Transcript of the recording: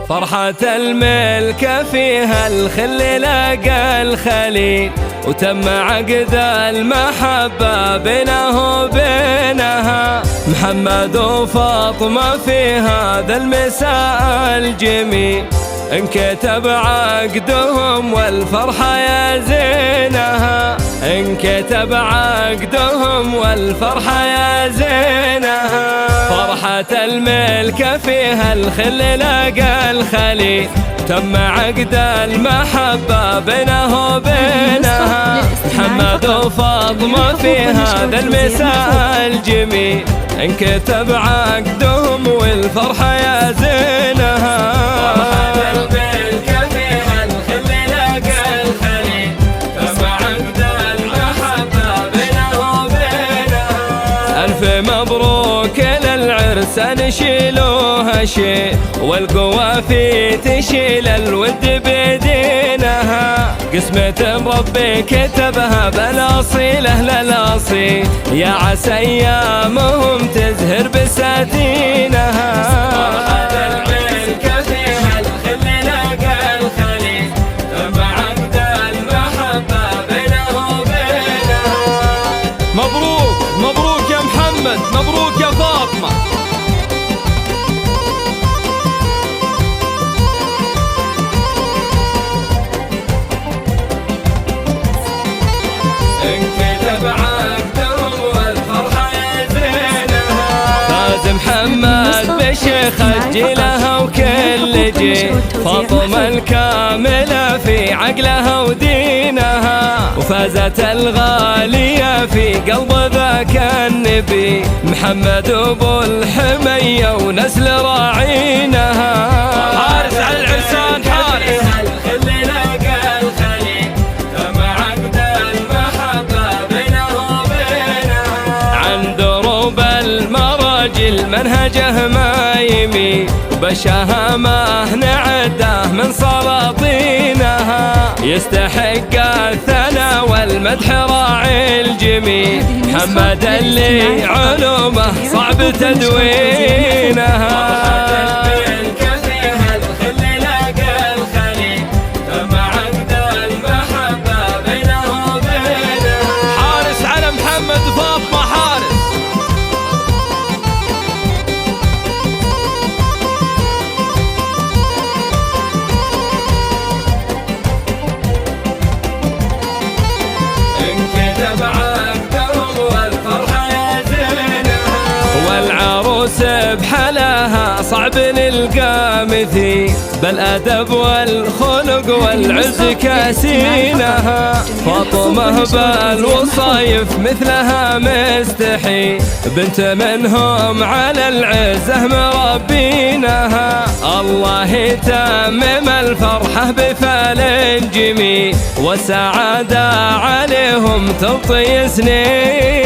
فرحة الملكة فيها الخل لقى الخليل، وتم عقد المحبة بينه وبينها. محمد وفاطمة في هذا المساء الجميل انكتب عقدهم والفرحة يا زينها، انكتب عقدهم والفرحة يا زينها. فرحة الملكة فيها الخل لقى الخليل، تم عقد المحبة بينه وبينها. محمد وفاطمة في هذا المساء الجميل انكتب عقدهم والفرحة يا زينها. مبروك للعرس نشيلوها شيء، والقوافي تشيل الود بيدينها. قسمة ربي كتبها بالاصيل اهل الاصيل، يا عسى ايامهم تزهر بساتينها. مبروك يا محمد، مبروك يا فاطمة. انكتب عقدهم والفرحة يا زينها. فاز محمد بشيخ الجيلها وكل جيل، فاطمة الكاملة في عقلها ودينها. وفازت الغالية في قلب ذاك النبي، محمد ابو الحمية ونسل راعينها. حارس على العرسان حارس. الخل لقى الخليل، تم عقد المحبة بينه وبينها. عن دروب المراجل منهجه ما يميل، وبشهامه نعده من سلاطينها. يستحق الثناء والمدح راعي الجميل، محمد اللي علومه صعب تدوينها. حارس على محمد فاطمة حارس. والعروس بحلاها صعب نلقى مثيل، بالأدب والخلق والعز كاسينها. فاطمة بالوصايف مثلها مستحيل، بنت منهم على العزة مربينها. الله يتمم الفرحة بفال جميل، والسعادة عليهم تبطي سنين.